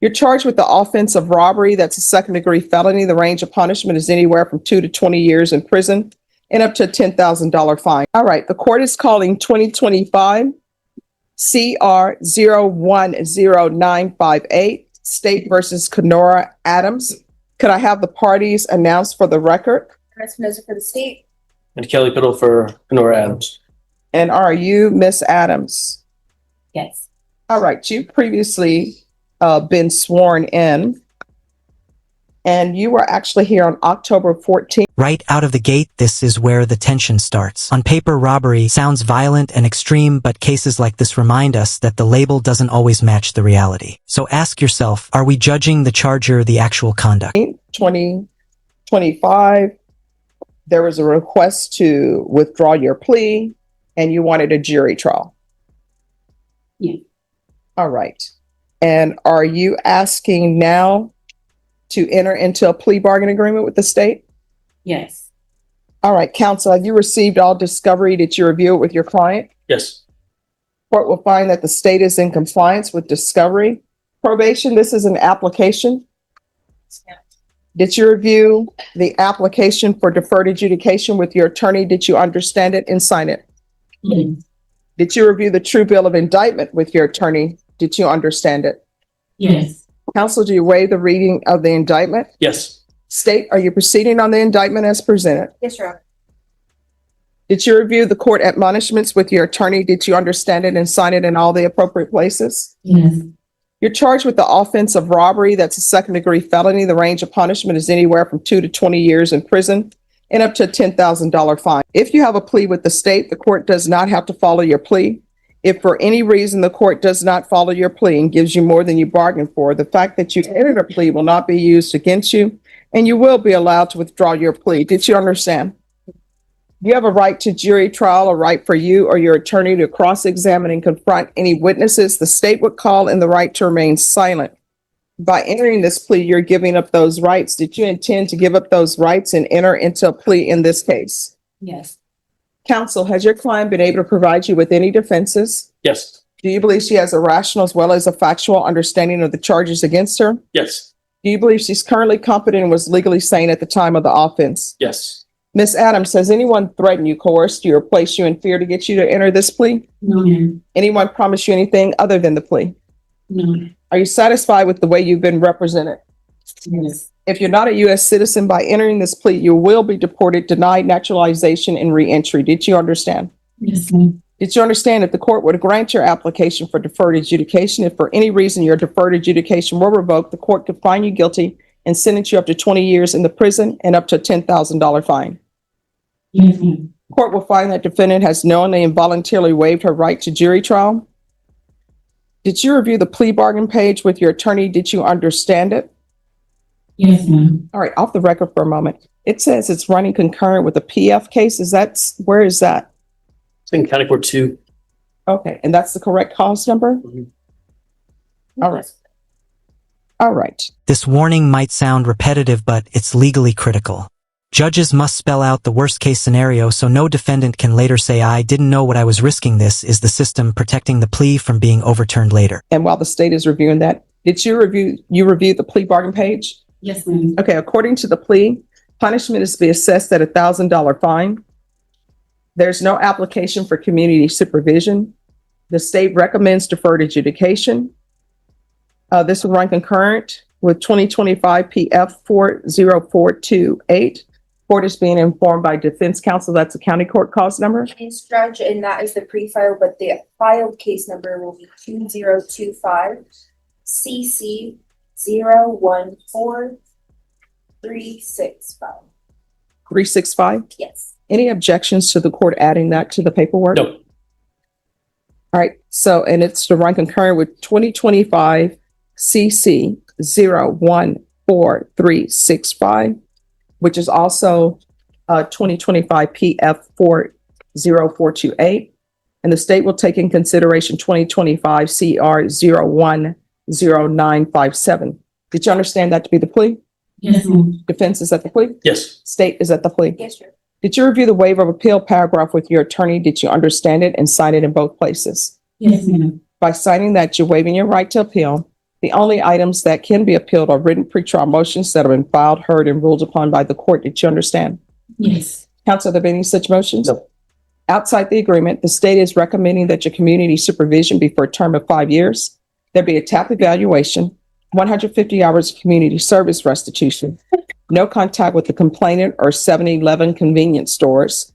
You're charged with the offense of robbery. That's a second-degree felony. The range of punishment is anywhere from 2 to 20 years in prison and up to a $10,000 fine. All right, the court is calling 2025 CR 010958, State versus Kenora Adams. Could I have the parties announced for the record? Espinoza for the state. And Kelly Piddle for Kenora Adams. And are you Miss Adams? Yes. All right, you've previously been sworn in, and you were actually here on October 14th. Right out of the gate, this is where the tension starts. On paper, robbery sounds violent and extreme, but cases like this remind us that the label doesn't always match the reality. So ask yourself, are we judging the charge or the actual conduct? 2025, there was a request to withdraw your plea, and you wanted a jury trial. Yeah. All right. And are you asking now to enter into a plea bargain agreement with the state? Yes. All right, counsel, have you received all discovery? Did you review it with your client? Yes. Court will find that the state is in compliance with discovery. Probation, this is an application. Did you review the application for deferred adjudication with your attorney? Did you understand it and sign it? Yes. Did you review the true bill of indictment with your attorney? Did you understand it? Yes. Counsel, do you waive the reading of the indictment? Yes. State, are you proceeding on the indictment as presented? Yes, Your Honor. Did you review the court admonishments with your attorney? Did you understand it and sign it in all the appropriate places? Yes. You're charged with the offense of robbery. That's a second-degree felony. The range of punishment is anywhere from 2 to 20 years in prison and up to a $10,000 fine. If you have a plea with the state, the court does not have to follow your plea. If for any reason the court does not follow your plea and gives you more than you bargained for, the fact that you entered a plea will not be used against you, and you will be allowed to withdraw your plea. Did you understand? You have a right to jury trial, a right for you or your attorney to cross-examine and confront any witnesses. The state would call in the right to remain silent. By entering this plea, you're giving up those rights. Did you intend to give up those rights and enter into a plea in this case? Yes. Counsel, has your client been able to provide you with any defenses? Yes. Do you believe she has a rational as well as a factual understanding of the charges against her? Yes. Do you believe she's currently competent and was legally sane at the time of the offense? Yes. Miss Adams, has anyone threatened you, coerced you, or placed you in fear to get you to enter this plea? No, ma'am. Anyone promised you anything other than the plea? No. Are you satisfied with the way you've been represented? Yes. If you're not a U.S. citizen, by entering this plea, you will be deported, denied naturalization, and reentry. Did you understand? Yes, ma'am. Did you understand if the court were to grant your application for deferred adjudication, if for any reason your deferred adjudication were revoked, the court could find you guilty and sentence you up to 20 years in the prison and up to a $10,000 fine? Yes, ma'am. Court will find that defendant has knowingly and voluntarily waived her right to jury trial. Did you review the plea bargain page with your attorney? Did you understand it? Yes, ma'am. All right, off the record for a moment. It says it's running concurrent with the PF case. Where is that? It's in County Court 2. Okay, and that's the correct cause number? Mhm. All right. All right. This warning might sound repetitive, but it's legally critical. Judges must spell out the worst-case scenario so no defendant can later say, I didn't know what I was risking. This is the system protecting the plea from being overturned later. And while the state is reviewing that, did you review the plea bargain page? Yes, ma'am. Okay, according to the plea, punishment is to be assessed at a $1,000 fine. There's no application for community supervision. The state recommends deferred adjudication. This will run concurrent with 2025 PF 40428. Court is being informed by defense counsel. That's a county court cause number. Yes, Judge, and that is the pre-file, but the filed case number will be 2025 CC 014365. 365. Yes. Any objections to the court adding that to the paperwork? No. All right. So, and it's to run concurrent with 2025 CC 014365, which is also 2025 PF 40428. And the state will take in consideration 2025 CR 010957. Did you understand that to be the plea? Yes, ma'am. Defense is at the plea? Yes. State is at the plea? Yes, sir. Did you review the waiver of appeal paragraph with your attorney? Did you understand it and sign it in both places? Yes, ma'am. By signing that, you're waiving your right to appeal. The only items that can be appealed are written pretrial motions that have been filed, heard, and ruled upon by the court. Did you understand? Yes. Counsel, are there any such motions? No. Outside the agreement, the state is recommending that your community supervision be for a term of 5 years. There be a TAP evaluation, 150 hours of community service restitution, no contact with the complainant or 7-Eleven convenience stores,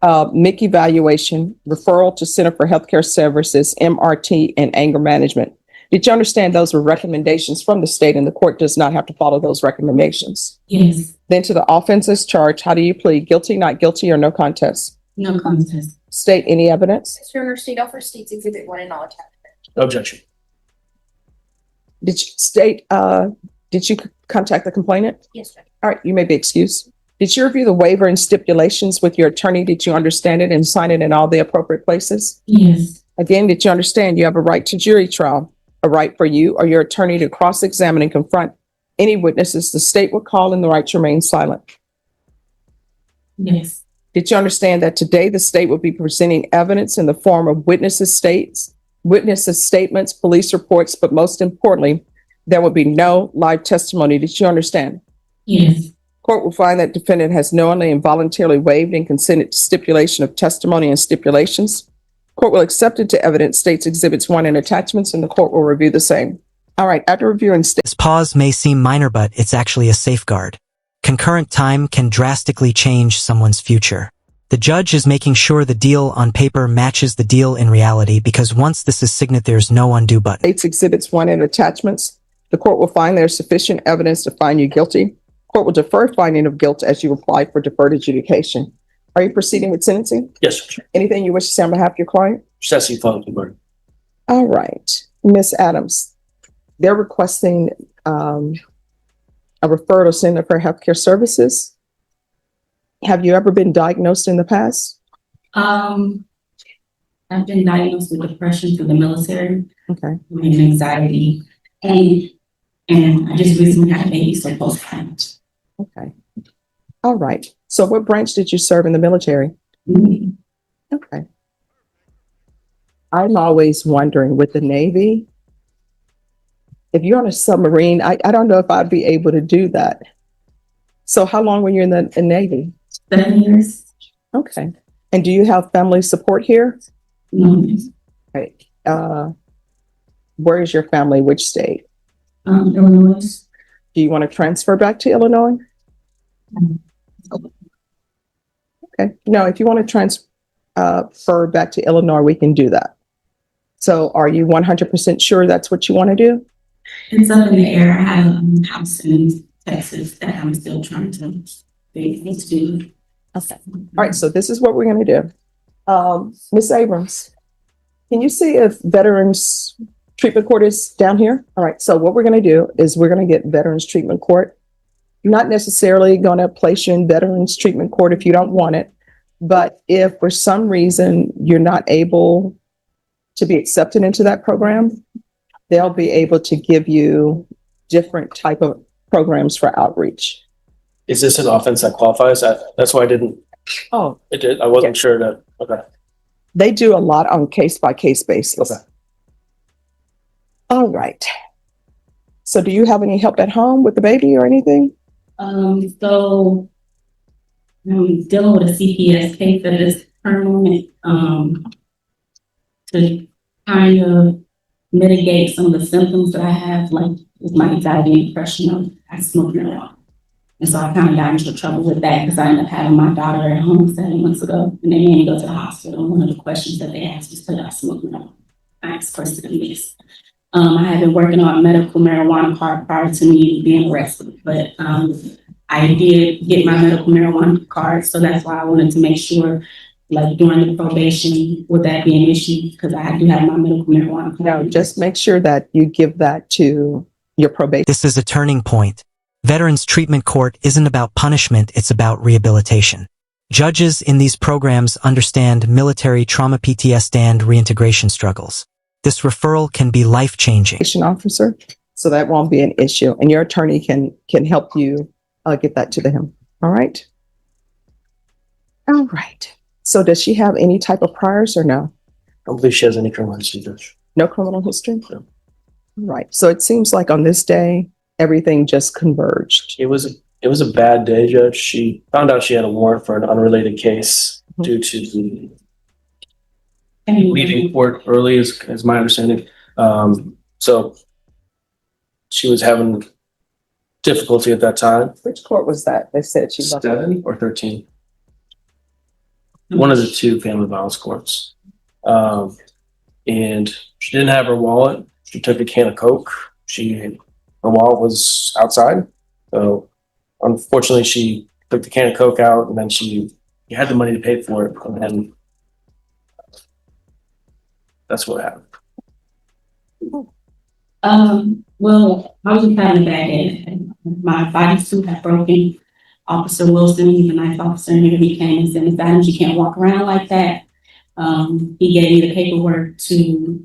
MIC evaluation, referral to Center for Healthcare Services, MRT, and anger management. Did you understand those were recommendations from the state and the court does not have to follow those recommendations? Yes. Then to the offenses charged, how do you plead? Guilty, not guilty, or no contest? No contest. State any evidence? Mr. Owner, state offer states exhibit 1 and all attachments. No objection. Did you did you contact the complainant? Yes, Judge. All right, you may be excused. Did you review the waiver and stipulations with your attorney? Did you understand it and sign it in all the appropriate places? Yes. Again, did you understand you have a right to jury trial, a right for you or your attorney to cross-examine and confront any witnesses the state will call and the right to remain silent? Yes. Did you understand that today the state will be presenting evidence in the form of witnesses' statements, police reports, but most importantly, there will be no live testimony. Did you understand? Yes. Court will find that defendant has knowingly and voluntarily waived and consented to stipulation of testimony and stipulations. Court will accept into evidence states exhibits 1 and attachments, and the court will review the same. All right, after reviewing This pause may seem minor, but it's actually a safeguard. Concurrent time can drastically change someone's future. The judge is making sure the deal on paper matches the deal in reality because once this is signed, there's no undo button. states exhibits 1 and attachments, the court will find there's sufficient evidence to find you guilty. Court will defer finding of guilt as you apply for deferred adjudication. Are you proceeding with sentencing? Yes, Judge. Anything you wish to say on behalf of your client? Just asking for the word. All right, Ms. Adams, they're requesting a referral to Center for Healthcare Services. Have you ever been diagnosed in the past? I've been diagnosed with depression through the military Okay. and anxiety, and I just recently had a baby, so postpartum. Okay. All right. So what branch did you serve in the military? Okay. I'm always wondering with the Navy, if you're on a submarine, I don't know if I'd be able to do that. So how long were you in the Navy? 7 years. Okay. And do you have family support here? No. Okay. Where is your family? Which state? Illinois. Do you want to transfer back to Illinois? Okay. No, if you want to transfer back to Illinois, we can do that. So are you 100% sure that's what you want to do? It's up in the air. I have a house in Texas that I'm still trying to be able to do. Okay. All right. So this is what we're going to do. Ms. Abrams, can you see if Veterans Treatment Court is down here? All right. So what we're going to do is we're going to get Veterans Treatment Court. Not necessarily going to place you in Veterans Treatment Court if you don't want it. But if for some reason you're not able to be accepted into that program, they'll be able to give you different type of programs for outreach. Is this an offense that qualifies? That's why I didn't. Oh, It did. I wasn't sure that. Okay. they do a lot on case by case basis. Okay. All right. So do you have any help at home with the baby or anything? So I'm dealing with a CPS case that is permanent, to kind of mitigate some of the symptoms that I have, like with my anxiety and depression. I smoke marijuana. And so I kind of got into trouble with that because I ended up having my daughter at home 7 months ago, and they made me go to the hospital. And one of the questions that they asked was, could I smoke marijuana? I expressed it in this. I had been working on a medical marijuana card prior to me being arrested, but I did get my medical marijuana card, so that's why I wanted to make sure, like during the probation, would that be an issue? Because I do have my medical marijuana card. No, just make sure that you give that to your probation. This is a turning point. Veterans Treatment Court isn't about punishment, it's about rehabilitation. Judges in these programs understand military trauma, PTSD, and reintegration struggles. This referral can be life-changing. Officer, so that won't be an issue, and your attorney can help you get that to them. All right. All right. So does she have any type of priors or no? I don't believe she has any criminal history, Judge. No criminal history? No. Right. So it seems like on this day, everything just converged. It was a bad day, Judge. She found out she had a warrant for an unrelated case due to the leaving court early, is my understanding. So she was having difficulty at that time. Which court was that? They said she left. 7 or 13. One of the two family violence courts. And she didn't have her wallet. She took a can of Coke. Her wallet was outside. So unfortunately she took the can of Coke out, and then she had the money to pay for it. And then that's what happened. Well, I was just having a bad day. My body suit had broken. Officer Wilson, he's a nice officer here, he came and said, "Miss Adams, you can't walk around like that." He gave me the paperwork to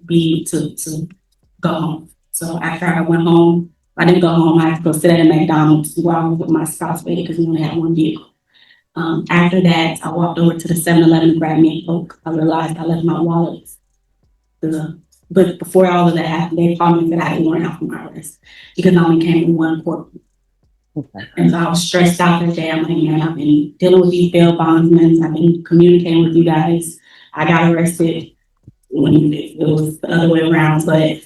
go home. So after I went home, I didn't go home. I had to go sit at a McDonald's while I was with my spouse waiting because we only had one vehicle. After that, I walked over to the 7-Eleven and grabbed me a Coke. I realized I left my wallet. But before all of that happened, they called me that I had warrant out for my arrest because I only came in one court. Okay. And so I was stressed out that day. I'm like, man, I've been dealing with these bail bondsmen. I've been communicating with you guys. I got arrested when it was the other way around, but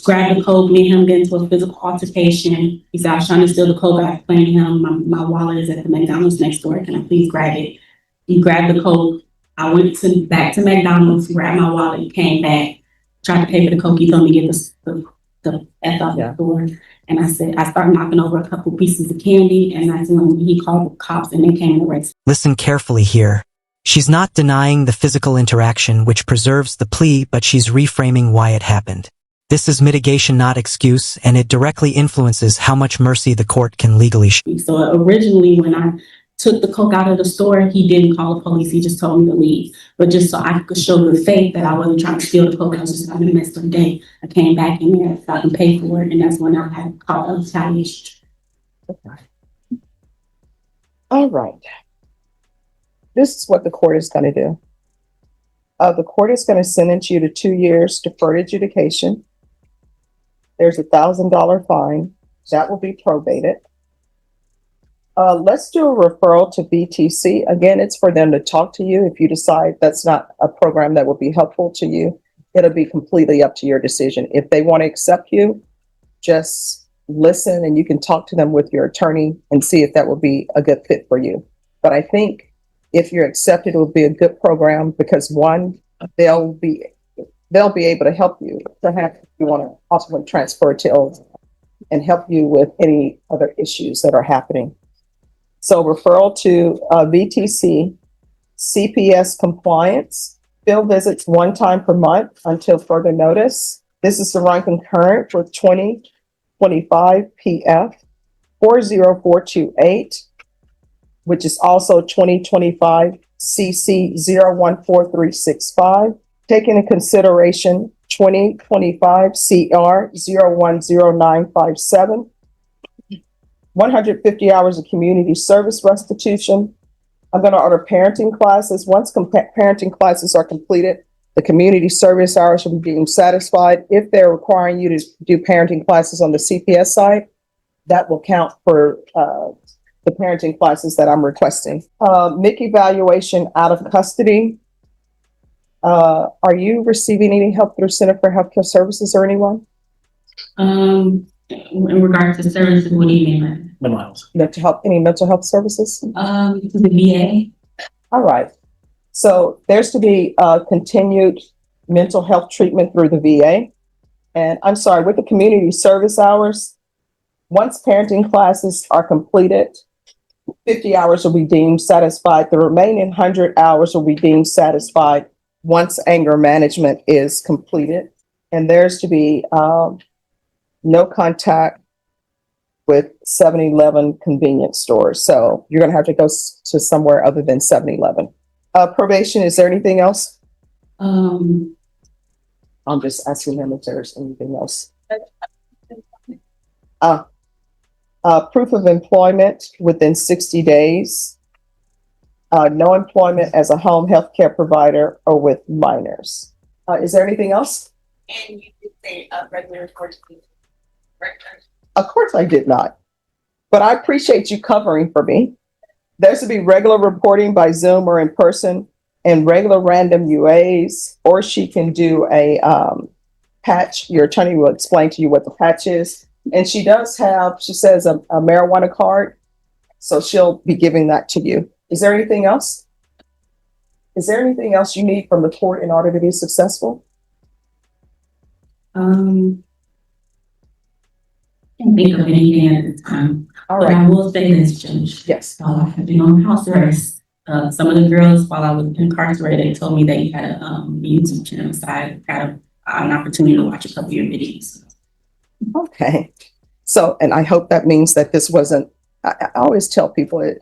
grabbed the Coke, me and him get into a physical altercation. He said, "I was trying to steal the Coke." I explained to him, my wallet is at the McDonald's next door. Can I please grab it? He grabbed the Coke. I went back to McDonald's, grabbed my wallet, came back, tried to pay for the Coke. He told me to get the F off the door. And I said, I started knocking over a couple pieces of candy, and that's when he called the cops and they came and arrested. Listen carefully here. She's not denying the physical interaction which preserves the plea, but she's reframing why it happened. This is mitigation, not excuse, and it directly influences how much mercy the court can legally show. So originally when I took the Coke out of the store, he didn't call the police. He just told me to leave. But just so I could show good faith that I wasn't trying to steal the Coke, I was just having a messed up day. I came back in there so I can pay for it, and that's when I had called a retaliation. Okay. All right. This is what the court is going to do. The court is going to sentence you to 2 years deferred adjudication. There's $1,000 fine that will be probated. Let's do a referral to BTC. Again, it's for them to talk to you. If you decide that's not a program that will be helpful to you, it'll be completely up to your decision. If they want to accept you, just listen and you can talk to them with your attorney and see if that will be a good fit for you. But I think if you're accepted, it will be a good program because one, they'll be able to help you perhaps if you want to ultimately transfer to and help you with any other issues that are happening. So referral to VTC, CPS compliance, field visits 1 time per month until further notice. This is to run concurrent with 2025 PF 40428, which is also 2025 CC 014365. Take into consideration 2025 CR 010957. 150 hours of community service restitution. I'm going to order parenting classes. Once parenting classes are completed, the community service hours will be deemed satisfied. If they're requiring you to do parenting classes on the CPS side, that will count for the parenting classes that I'm requesting. MIC evaluation out of custody. Are you receiving any help through Center for Healthcare Services or anyone? In regards to services, what do you mean? Mental health. Any mental health services? The VA. All right. So there's to be continued mental health treatment through the VA. And I'm sorry, with the community service hours, once parenting classes are completed, 50 hours will be deemed satisfied. The remaining 100 hours will be deemed satisfied once anger management is completed. And there's to be no contact with 7-Eleven convenience stores. So you're going to have to go to somewhere other than 7-Eleven. Probation, is there anything else? I'm just asking them if there's anything else. Proof of employment within 60 days. No employment as a home health care provider or with minors. Is there anything else? And you say regular court. Of course I did not. But I appreciate you covering for me. There should be regular reporting by Zoom or in person and regular random UAs, or she can do a patch. Your attorney will explain to you what the patch is. And she does have, she says, a marijuana card. So she'll be giving that to you. Is there anything else? Is there anything else you need from the court in order to be successful? Can't think of anything at this time. All But right. I will say this, Judge. Yes. While I have been on house arrest, some of the girls, while I was incarcerated, they told me that you had a YouTube channel, so I got an opportunity to watch a couple of your videos. Okay. So, and I hope that means that this wasn't, I always tell people,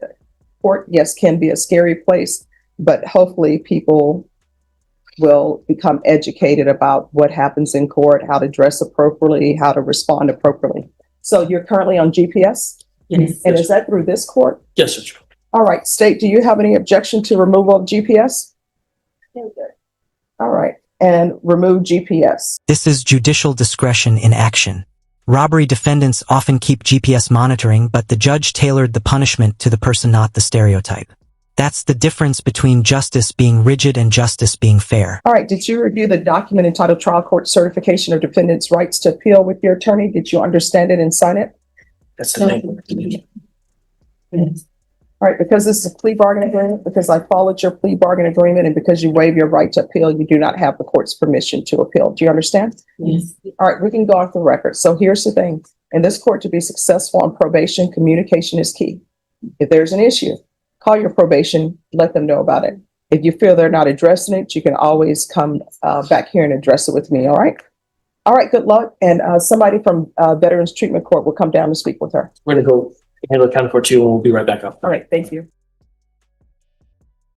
court, yes, can be a scary place, but hopefully people will become educated about what happens in court, how to dress appropriately, how to respond appropriately. So you're currently on GPS? Yes. And is that through this court? Yes, sir. All right, state, do you have any objection to removal of GPS? All right, and remove GPS. This is judicial discretion in action. Robbery defendants often keep GPS monitoring, but the judge tailored the punishment to the person, not the stereotype. That's the difference between justice being rigid and justice being fair. All right, did you review the document entitled Trial Court Certification of Defendant's Rights to Appeal with your attorney? Did you understand it and sign it? That's the thing. Yes. All right, because this is a plea bargain agreement, because I followed your plea bargain agreement, and because you waive your right to appeal, you do not have the court's permission to appeal. Do you understand? Yes. All right, we can go off the record. So here's the thing. In this court, to be successful on probation, communication is key. If there's an issue, call your probation, let them know about it. If you feel they're not addressing it, you can always come back here and address it with me, all right? All right, good luck. And somebody from Veterans Treatment Court will come down and speak with her. We're going to go handle the county court too, and we'll be right back up. All right, thank you.